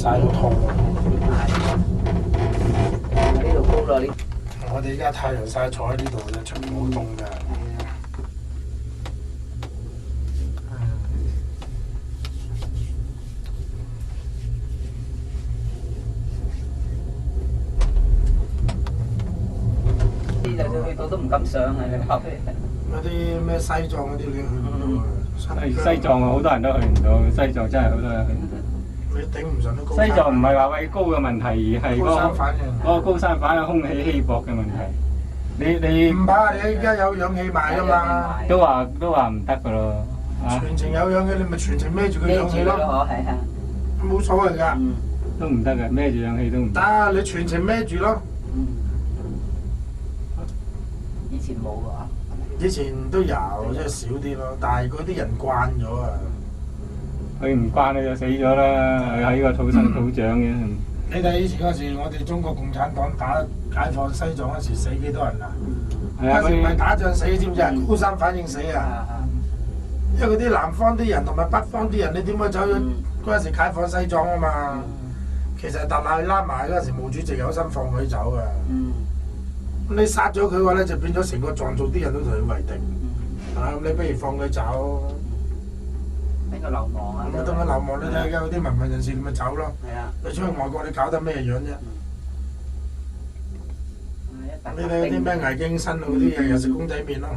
曬到痛。呢度高咯，呢。我哋而家太陽曬坐喺呢度啫，出面好凍㗎。就算去到都唔敢上啊！你話咩？嗰啲咩西藏嗰啲你去唔到啊？西藏好多人都去唔到，西藏真係好多人去唔到。你頂唔順都高山。西藏唔係話畏高嘅問題，而係高山反應。嗰個高山反應空氣稀薄嘅問題。你唔怕，你而家有氧氣賣㗎嘛？都話唔得㗎咯。全程有氧氣，你咪全程孭住個氧氣咯。係啊。冇所謂㗎。都唔得嘅，孭住氧氣都唔得。得，你全程孭住咯。以前冇㗎。以前都有，即係少啲咯。但係嗰啲人慣咗啊。佢唔慣你就死咗啦！佢喺個土生土長嘅。你睇以前嗰時，我哋中國共產黨打解放西藏嗰時死幾多人啊？嗰時唔係打仗死，知唔知啊？高山反應死啊！因為嗰啲南方啲人同埋北方啲人，你點解走咗嗰陣時解放西藏啊嘛？其實達賴喇嘛嗰陣時，毛主席有心放佢走嘅。你殺咗佢嘅話咧，就變咗成個藏族啲人都同佢為敵。咁你不如放佢走。俾佢流亡啊！咁等佢流亡，你睇下有啲文化人士，你咪走咯。係啊。你出去外國，你搞得咩樣啫？你睇啲咩危經生嗰啲嘢，又食公仔麵咯。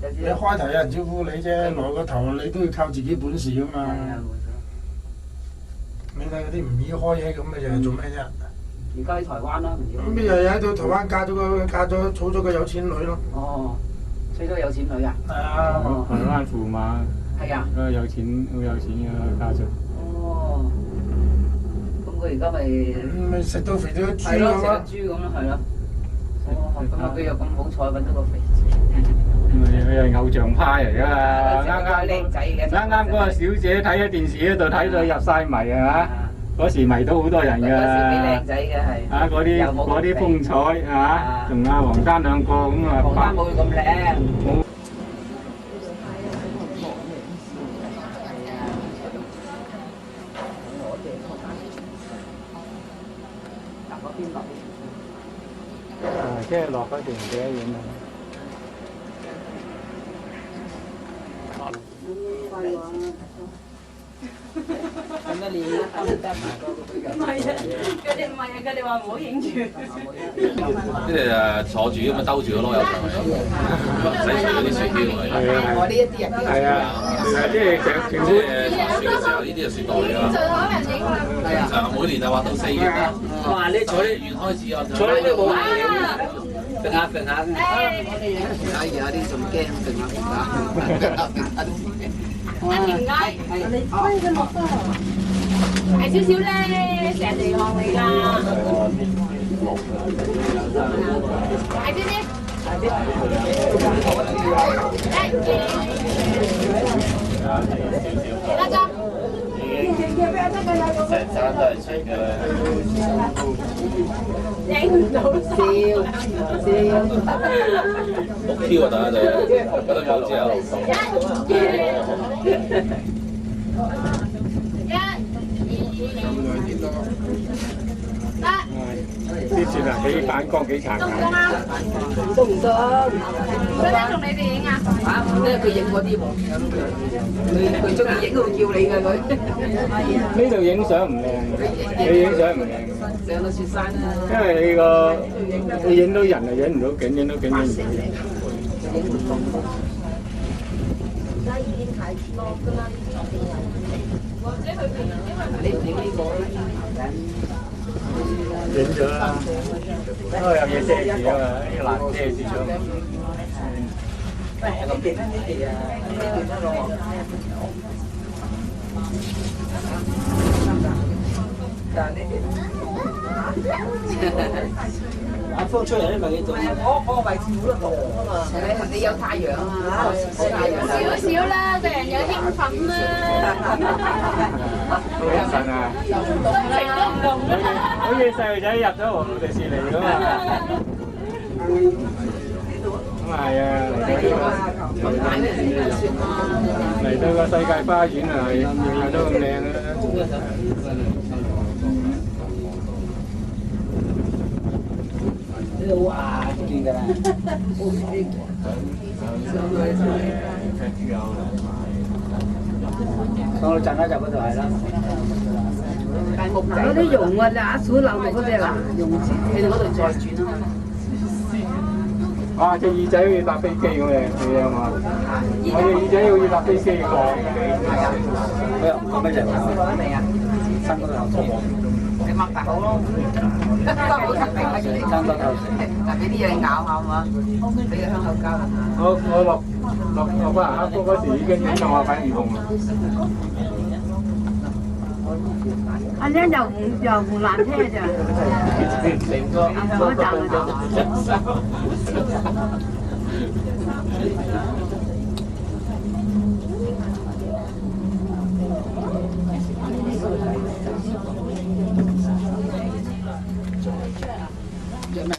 你開頭有人招呼你啫，來個頭你都要靠自己本事噶嘛。你睇嗰啲唔易開嘢咁，你又係做咩啫？而家喺台灣啦，唔要。咁又喺到台灣嫁咗娶咗個有錢女咯。哦，娶咗有錢女啊？係啊。台灣駙馬。係啊。嗰個有錢好有錢嘅家族。哦。咁佢而家咪食到肥咗豬咁咯。係咯，食咗豬咁咯，係咯。哦，咁啊佢又咁好彩揾到個肥仔。佢係偶像派嚟㗎嘛，啱啱嗰個小姐睇喺電視嗰度睇到入晒迷啊！嗰時迷到好多人㗎。嗰時幾靚仔嘅係。嗰啲風采嚇，同阿黃丹兩個咁啊。黃丹冇佢咁靚。即係落嗰段幾多遠啊？咁一年得唔得？唔係啊，佢哋唔係啊，佢哋話唔好影住。即係坐住咁啊，兜住個籮柚上去，唔使除嗰啲雪條嚟。我呢一啲人係啊，即係全部雪嘅時候，呢啲就雪袋嚟㗎。最可能影啦。係啊，每年就話到4月啦。哇！你4月開始啊，坐呢度冇影。揈下。而家啲仲驚一條街，你推佢落得大少少咧，成地浪嚟㗎。大啲啲，幾多張？成山都係雪㗎啦。影唔到笑。目標啊，大家就覺得冇之後。啲雪啊，幾反光幾殘眼。都唔得。想唔想同你哋影啊？嚇！因為佢影嗰啲喎，佢中意影佢會叫你嘅佢。呢度影相唔靚，你影相唔靚。上到雪山啦。因為你影到人啊，影唔到景，影到景影唔到人。而家已經睇落㗎啦，或者佢哋因為你呢個影咗啦，因為有嘢遮住啊嘛，啲欄遮住咗。呢邊啊，呢邊得咯。但係呢邊風出嚟都咪幾凍。嗰個位置冇得凍啊嘛。你有太陽啊嘛，少少啦，個人有興奮啦。好興奮啊！心情都唔同啦。好似細路仔入咗黃路迪士尼咁啊！咁係啊，嚟到個世界花園啊，係樣樣都咁靚啊！上到陣啦，就嗰度係啦。嗰啲榕啊，阿嫂漏到嗰隻啦，榕樹，你哋嗰度再轉啊！哇！隻耳仔好似搭飛機咁嘅，你啊嘛？我隻耳仔好似搭飛機咁。係啊，嗰咩隻？未啊？新嗰度頭先。你擘大好咯，都好特別嘅，新嗰頭先，就俾啲嘢你咬下嘛，俾個香口膠啦。我落翻黑福嗰時已經影到我反而痛啦。阿靚又湖南車咋？嗰站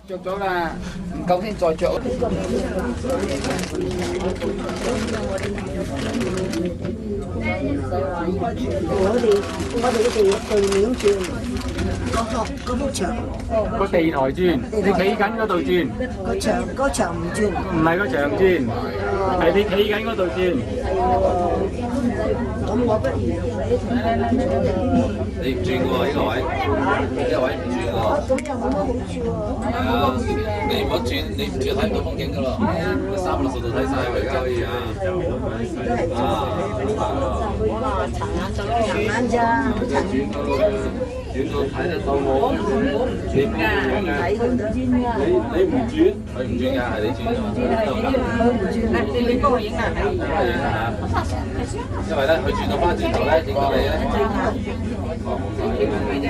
着咗啦，唔夠先再着。我哋嘅地面轉，嗰幅牆，個地台轉，你企緊嗰度轉。個牆唔轉。唔係個牆轉，係你企緊嗰度轉。咁我不如你唔轉嘅喎，呢個位，呢個位唔轉嘅喎。咁又冇乜好處喎。係啊，你唔好轉，你唔轉睇唔到風景㗎咯。360度睇晒喎，而家可以啊。長眼咋？轉到睇得到冇？你唔睇佢唔轉㗎。你唔轉，佢唔轉㗎，係你轉㗎。你幫我影啊！因為咧，佢轉到翻轉頭咧，影到你咧。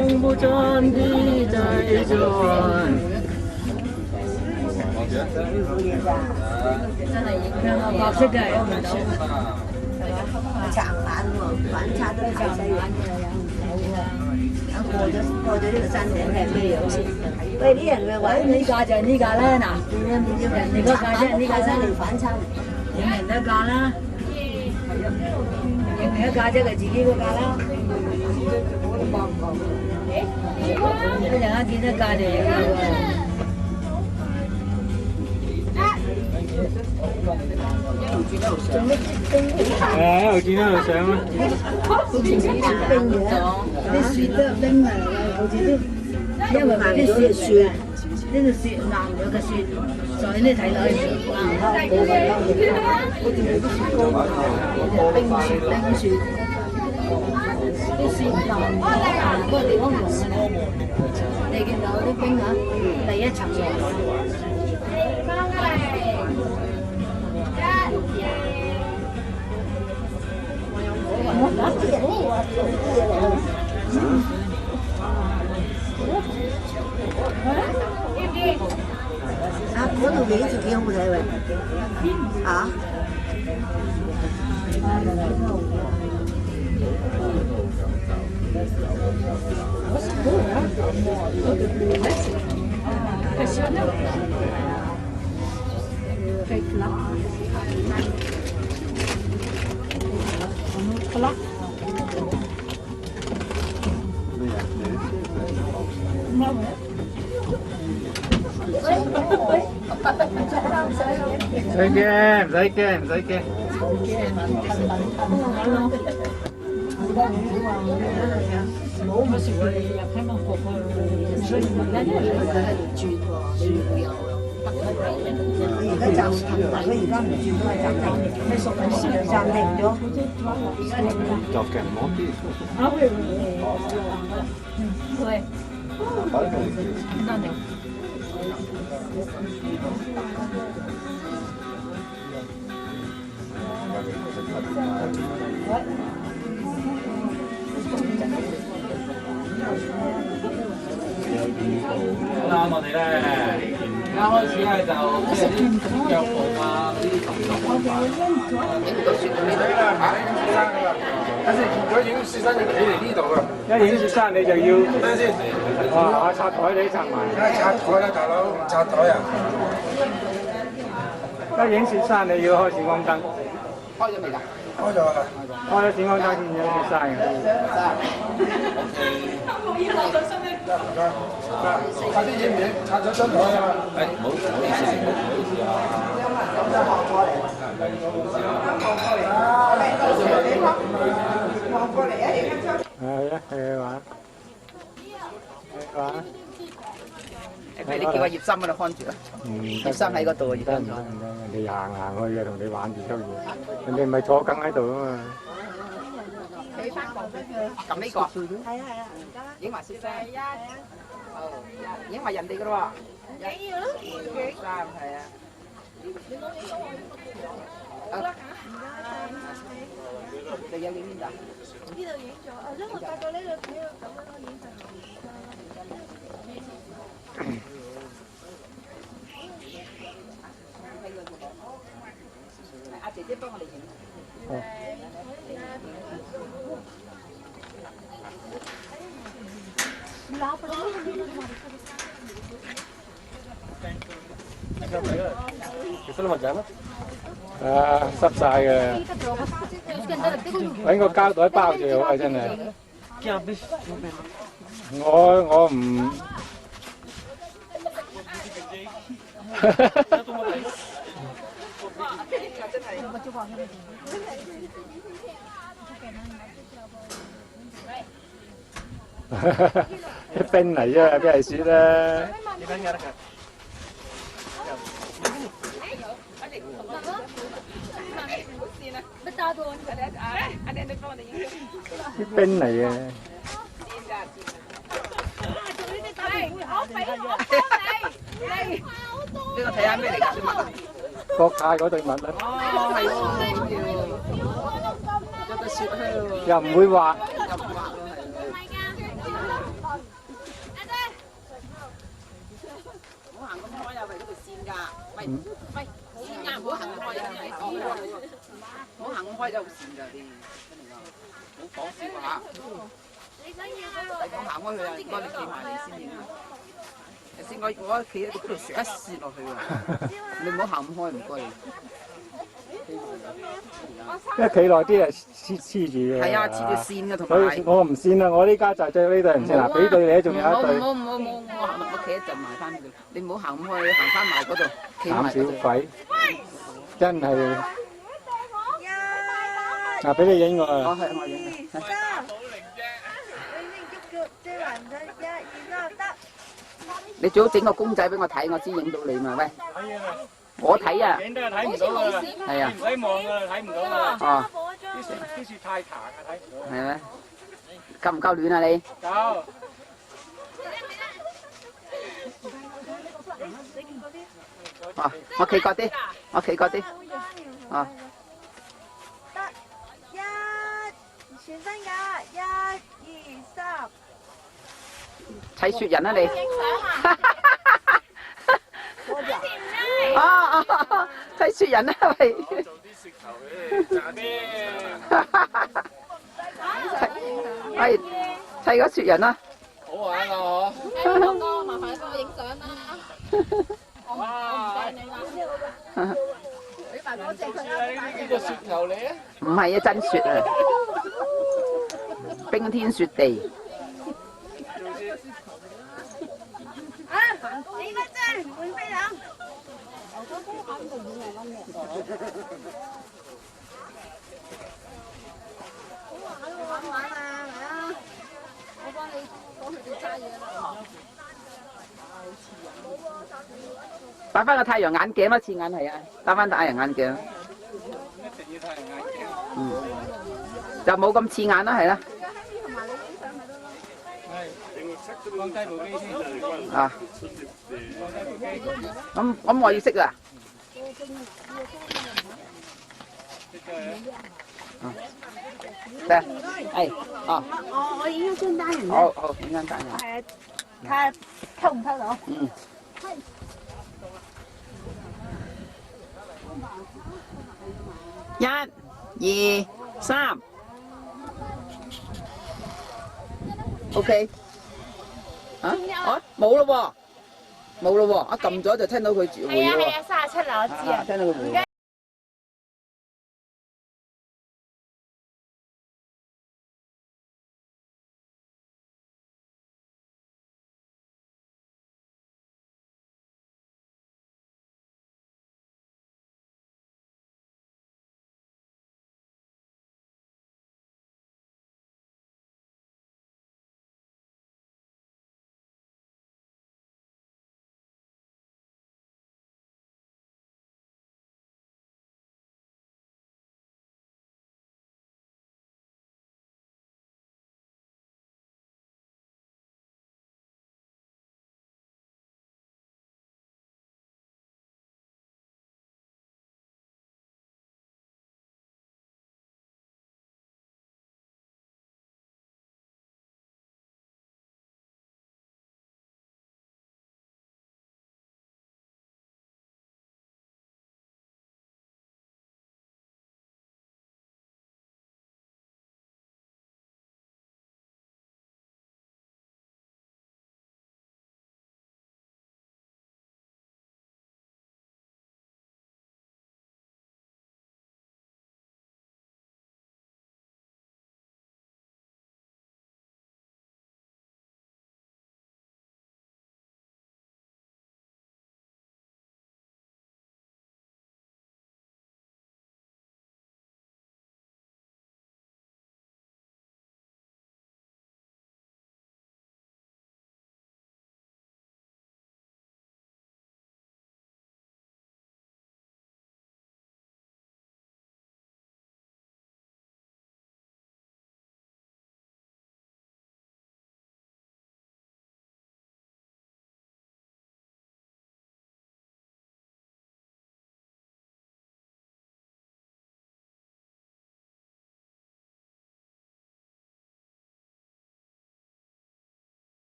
風不轉地在轉。真係影響我角色嘅，長眼喎，反差都長眼嘅。過咗呢個山頂係咩樣先？喂，啲人咪話呢架就係呢架啦，嗱，人哋嗰架即係呢架山嚟反差，影人一架啦，影人一架即係自己嗰架啦。一陣間見一架就影啦喎。喺度轉一路上啦。好似冰嘅，啲雪都係冰嚟嘅，好似都因為啲雪，呢個雪硬咗嘅雪，所以你睇落去冰雪，啲雪硬嗰個地方唔同嘅，你見到啲冰啊，第一層啊！嗰度影住幾好睇喂！啊！唔使驚，唔使驚，唔使驚。冇乜事嘅，入香港國去，所以而家因為佢係轉喎，你會有佢而家暫停，佢而家唔轉都係暫停，你屬緊時暫停咗。作嘅唔好啲。啊會。會。暫停。好啦，我哋咧啱開始咧就即係啲腳步啊嗰啲動作啊。如果影雪山要企嚟呢度啊！一影雪山你就要，等陣先，哇！拆台你拆埋。拆台啦，大佬唔拆台啊！一影雪山你要開閃光燈。開咗未㗎？開咗啦。開咗閃光燈先影雪山嘅。快啲影唔影？拆咗張台啊！誒，唔好意思，唔好意思啊。係啊，係玩，係玩。你叫阿葉生喺度看住啦。葉生喺嗰度啊，葉生。人哋行去嘅，同你玩住出嘢，人哋唔係坐緊喺度啊嘛。撳呢個。係啊，影埋先聲。影埋人哋噶咯喎。影要咯。三係啊。你有影邊度？呢度影咗，因為我發覺呢度睇到咁樣影就。阿姐姐幫我哋影。濕晒嘅，揾個膠袋包住好啊！真係。我唔。啲冰嚟啫，邊係雪咧？啲冰嚟嘅。呢個睇下咩嚟㗎？國泰嗰對襪啦。哦，係喎，有個雪靴喎。又唔會滑。又唔滑喎，係。唔好行咁開啊！喂，嗰條線㗎。喂，線啊！唔好行咁開啊！唔好行咁開就好線㗎啲，真係㗎。唔好講笑嚇。你講行開去啊！唔該，你企埋嚟先影啊！先我企喺嗰條雪一線落去喎，你唔好行咁開，唔該你。因為企耐啲啊，黐住嘅。係啊，黐住線嘅同所埋。以我唔線啦，我呢家就係着呢對唔線啦，俾對你仲有一對。我企一陣埋翻佢，你唔好行咁開，行翻埋嗰度，企埋嗰度。膽小鬼，真係。嗱，俾你影我啊！我係我影嘅。你最好整個公仔俾我睇，我先影到你嘛，喂！我睇啊！影都係睇唔到噶啦，係啊，唔使望噶啦，睇唔到噶啦。哦。啲雪太彈啊，睇唔到。係咩？夠唔夠暖啊你？夠。哦，我企過啲，我企過啲。哦。全身㗎，1、2、3。砌雪人啊你！哦，砌雪人啊喂！做啲雪球嘅，賺啲。係砌個雪人啊！好玩啊嗬！哥哥，麻煩你幫我影相啦。哇！你埋多謝佢啦。呢個雪球嚟啊？唔係啊，真雪啊！冰天雪地。你嗰隻換飛兩。好玩啊！嚟啊！我幫你講佢哋揸嘢啦。戴翻個太陽眼鏡咯，似眼係啊！戴翻太陽眼鏡。一定要太陽眼鏡。嗯。就冇咁刺眼啦，係啦。放低部機先。啊。咁我要識啦。得，係，哦。我影咗張單人。好好，影張單人。係啊，睇下偷唔偷到？嗯。1、2、3。OK。啊？哦，冇咯喎，冇咯喎，一撳咗就聽到佢回喎。係啊，37啦，我知啊。聽到佢回。